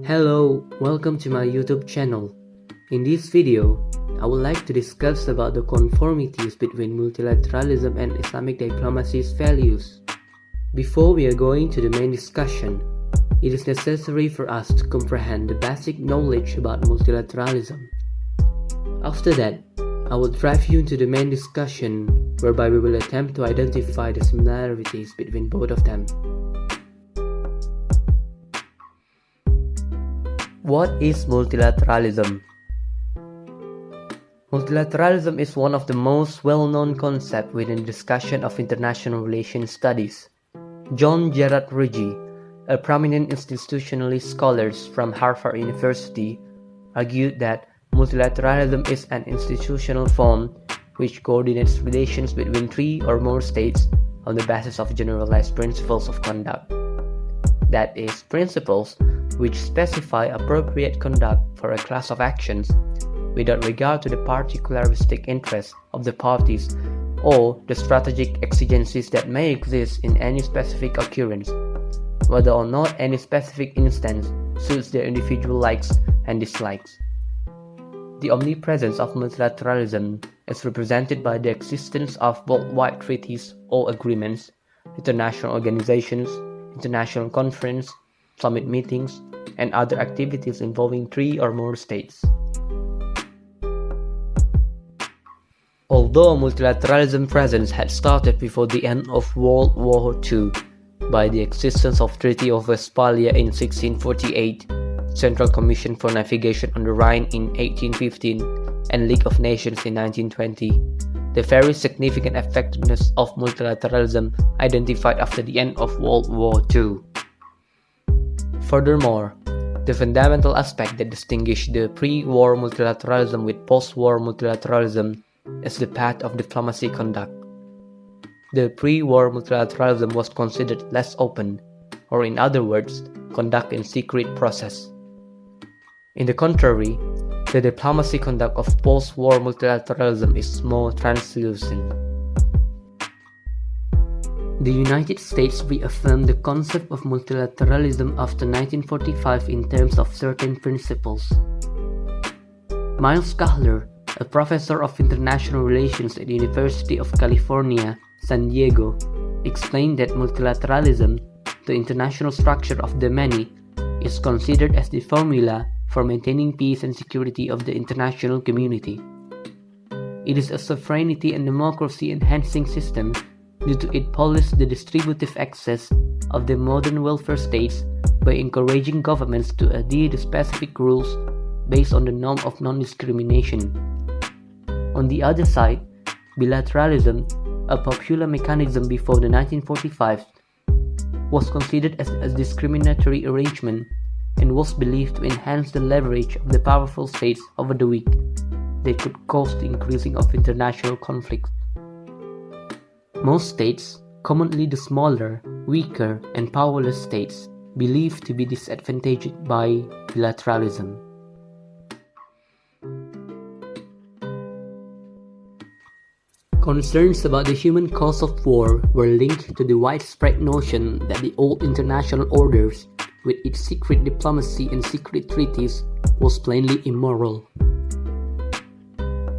Hello, welcome to my YouTube channel. In this video, I would like to discuss about the conformities between multilateralism and Islamic diplomacy's values. Before we are going to the main discussion, it is necessary for us to comprehend the basic knowledge about multilateralism. After that, I will drive you into the main discussion, whereby we will attempt to identify the similarities between both of them. What is multilateralism? Multilateralism is one of the most well-known concepts within the discussion of international relations studies. John Gerard Ruggie, a prominent institutionalist scholar from Harvard University, argued that multilateralism is an institutional form which coordinates relations between three or more states on the basis of generalized principles of conduct. That is, principles which specify appropriate conduct for a class of actions without regard to the particularistic interests of the parties or the strategic exigencies that may exist in any specific occurrence, whether or not any specific instance suits their individual likes and dislikes. The omnipresence of multilateralism is represented by the existence of worldwide treaties or agreements, international organizations, international conferences, summit meetings, and other activities involving three or more states. Although multilateralism presence had started before the end of World War II by the existence of Treaty of Westphalia in 1648, Central Commission for Navigation on the Rhine in 1815, and League of Nations in 1920, the very significant effectiveness of multilateralism identified after the end of World War II. Furthermore, the fundamental aspect that distinguishes the pre-war multilateralism with post-war multilateralism is the path of diplomacy conduct. The pre-war multilateralism was considered less open, or in other words, conduct in secret process. In the contrary, the diplomacy conduct of post-war multilateralism is more translucent. The United States reaffirmed the concept of multilateralism after 1945 in terms of certain principles. Miles Kahler, a professor of international relations at the University of California, San Diego, explained that multilateralism, the international structure of the many, is considered as the formula for maintaining peace and security of the international community. It is a sovereignty and democracy enhancing system due to it polish the distributive access of the modern welfare states by encouraging governments to adhere to specific rules based on the norm of non-discrimination. On the other side, bilateralism, a popular mechanism before the 1945, was considered as a discriminatory arrangement and was believed to enhance the leverage of the powerful states over the weak that could cause the increasing of international conflicts. Most states, commonly the smaller, weaker, and powerless states, believed to be disadvantaged by bilateralism. Concerns about the human cause of war were linked to the widespread notion that the old international orders, with its secret diplomacy and secret treaties, was plainly immoral.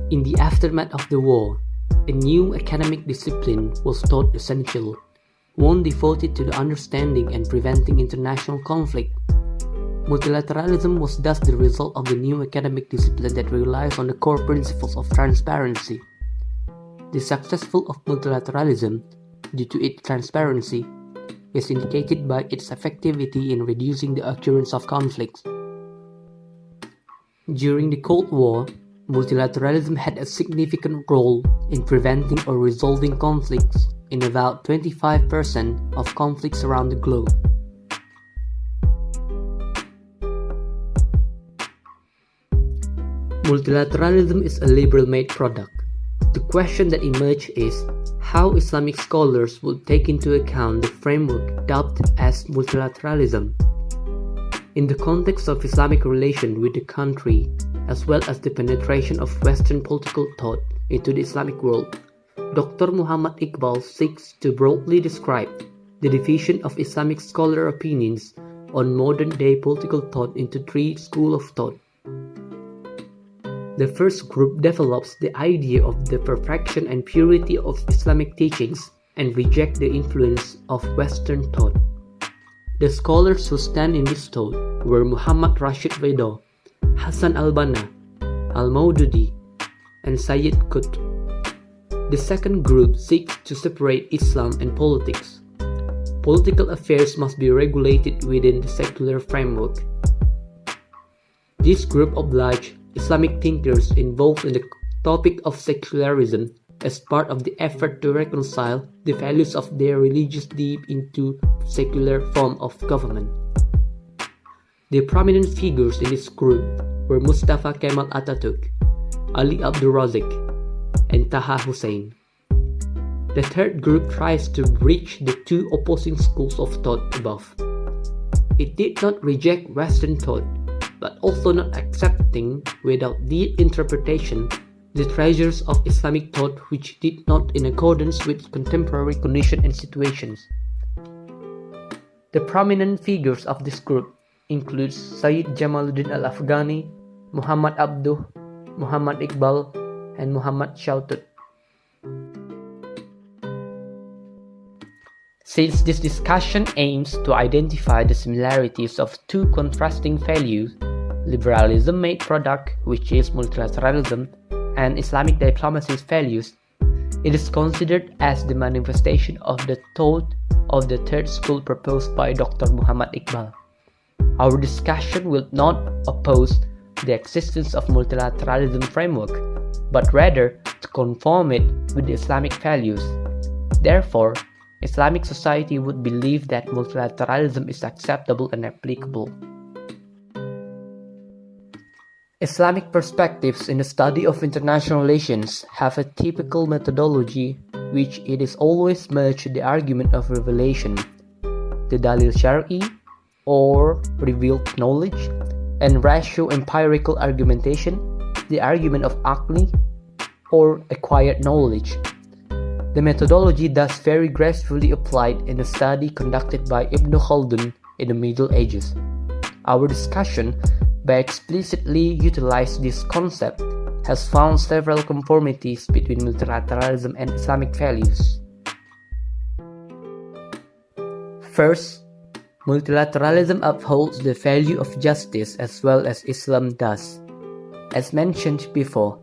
In the aftermath of the war, a new academic discipline was thought essential, one devoted to the understanding and preventing international conflict. Multilateralism was thus the result of the new academic discipline that relies on the core principles of transparency. The success of multilateralism, due to its transparency, is indicated by its effectivity in reducing the occurrence of conflicts. During the Cold War, multilateralism had a significant role in preventing or resolving conflicts in about 25% of conflicts around the globe. Multilateralism is a liberal-made product. The question that emerged is how Islamic scholars would take into account the framework dubbed as multilateralism. In the context of Islamic relations with the country, as well as the penetration of Western political thought into the Islamic world, Dr. Muhammad Iqbal seeks to broadly describe the division of Islamic scholar opinions on modern-day political thought into three schools of thought. The first group develops the idea of the perfection and purity of Islamic teachings and reject the influence of Western thought. The scholars who stand in this thought were Muhammad Rashid Ridha, Hassan al-Banna, al-Maududi, and Sayyid Qutb. The second group seeks to separate Islam and politics. Political affairs must be regulated within the secular framework. This group obliged Islamic thinkers involved in the topic of secularism as part of the effort to reconcile the values of their religious deep into secular form of government. The prominent figures in this group were Mustafa Kemal Atatürk, Ali Abdul Razik, and Taha Hussein. The third group tries to bridge the two opposing schools of thought above. It did not reject Western thought, but also not accepting without deep interpretation the treasures of Islamic thought which did not in accordance with contemporary conditions and situations. The prominent figures of this group include Sayyid Jamaluddin al-Afghani, Muhammad Abduh, Muhammad Iqbal, and Muhammad Shawtut. Since this discussion aims to identify the similarities of two contrasting values, liberalism-made product, which is multilateralism, and Islamic diplomacy's values, it is considered as the manifestation of the thought of the third school proposed by Dr. Muhammad Iqbal. Our discussion will not oppose the existence of multilateralism framework, but rather to conform it with the Islamic values. Therefore, Islamic society would believe that multilateralism is acceptable and applicable. Islamic perspectives in the study of international relations have a typical methodology which it is always merged the argument of revelation, the dalil syar'i or revealed knowledge, and ratio empirical argumentation, the argument of aqli or acquired knowledge. The methodology thus very gracefully applied in a study conducted by Ibn Khaldun in the Middle Ages. Our discussion, by explicitly utilizing this concept, has found several conformities between multilateralism and Islamic values. First, multilateralism upholds the value of justice as well as Islam does. As mentioned before,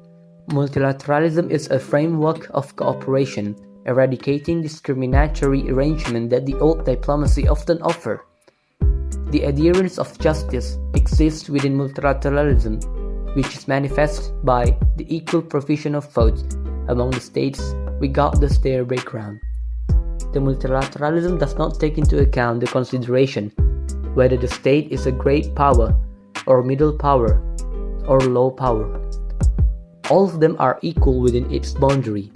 multilateralism is a framework of cooperation, eradicating discriminatory arrangement that the old diplomacy often offered. The adherence of justice exists within multilateralism, which is manifest by the equal provision of votes among the states regardless their background. The multilateralism does not take into account the consideration whether the state is a great power or middle power or low power. All of them are equal within its boundary.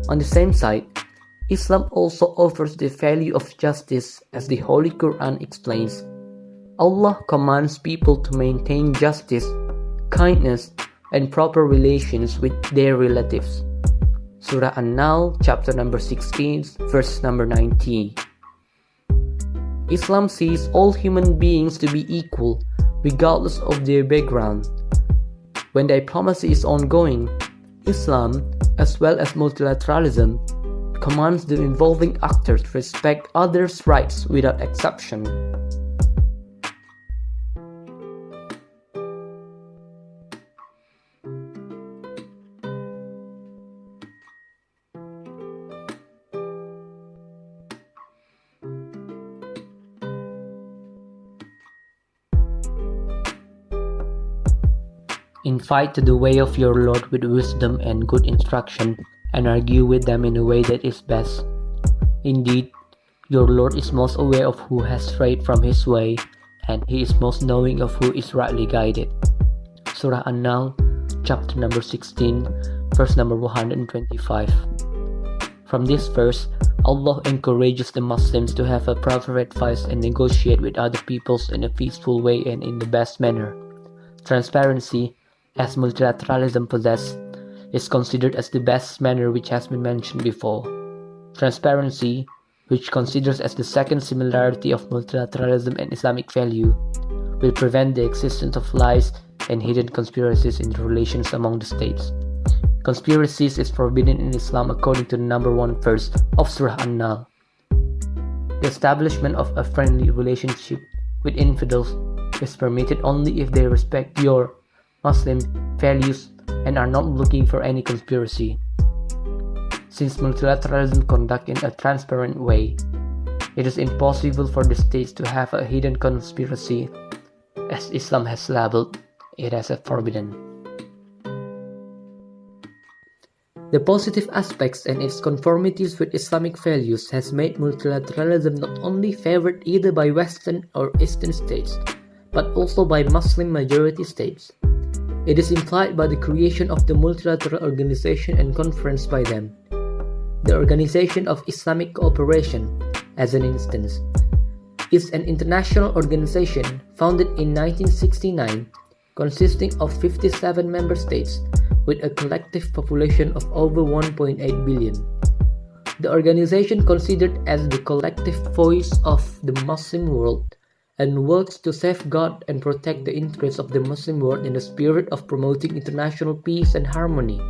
On the same side, Islam also offers the value of justice, as the Holy Quran explains. Allah commands people to maintain justice, kindness, and proper relations with their relatives. Surah An-Nahl, chapter number 16, verse number 19. Islam sees all human beings to be equal, regardless of their background. When diplomacy is ongoing, Islam, as well as multilateralism, commands the involving actors to respect others' rights without exception. Invite to the way of your Lord with wisdom and good instruction, and argue with them in a way that is best. Indeed, your Lord is most aware of who has strayed from his way, and he is most knowing of who is rightly guided. Surah An-Nahl, chapter number 16, verse number 125. From this verse, Allah encourages the Muslims to have a proper advice and negotiate with other peoples in a peaceful way and in the best manner. Transparency, as multilateralism possesses, is considered as the best manner which has been mentioned before. Transparency, which considers as the second similarity of multilateralism and Islamic value, will prevent the existence of lies and hidden conspiracies in the relations among the states. Conspiracies is forbidden in Islam according to the number 1 verse of Surah An-Nahl. The establishment of a friendly relationship with infidels is permitted only if they respect your Muslim values and are not looking for any conspiracy. Since multilateralism conducted in a transparent way, it is impossible for the states to have a hidden conspiracy, as Islam has labeled it as a forbidden. The positive aspects and its conformities with Islamic values has made multilateralism not only favored either by Western or Eastern states, but also by Muslim majority states. It is implied by the creation of the multilateral organization and conference by them. The Organization of Islamic Cooperation, as an instance, is an international organization founded in 1969 consisting of 57 member states with a collective population of over 1.8 billion. The organization considered as the collective voice of the Muslim world and works to safeguard and protect the interests of the Muslim world in the spirit of promoting international peace and harmony.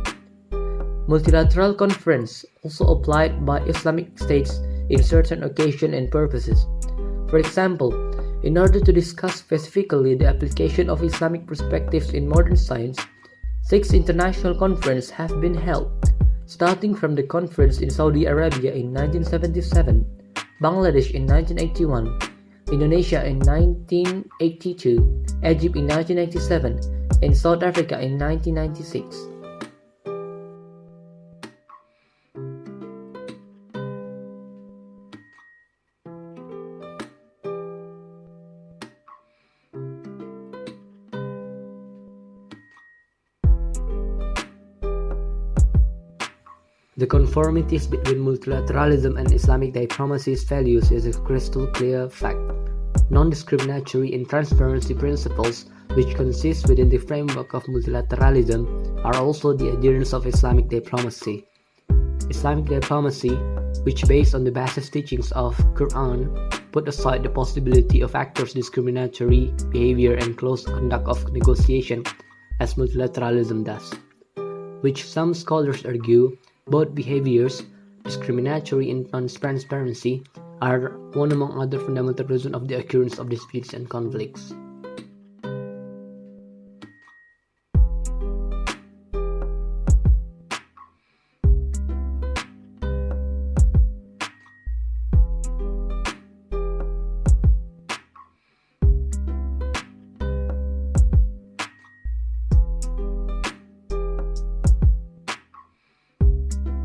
Multilateral conference also applied by Islamic states in certain occasions and purposes. For example, in order to discuss specifically the application of Islamic perspectives in modern science, 6 international conferences have been held, starting from the conference in Saudi Arabia in 1977, Bangladesh in 1981, Indonesia in 1982, Egypt in 1997, and South Africa in 1996. The conformities between multilateralism and Islamic diplomacy's values is a crystal clear fact. Non-discriminatory and transparency principles, which consist within the framework of multilateralism, are also the adherents of Islamic diplomacy. Islamic diplomacy, which based on the basis teachings of Quran, put aside the possibility of actors' discriminatory behavior and close conduct of negotiation, as multilateralism does, which some scholars argue both behaviors, discriminatory and non-transparency, are one among other fundamental reasons of the occurrence of disputes and conflicts.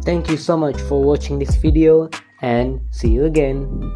Thank you so much for watching this video and see you again.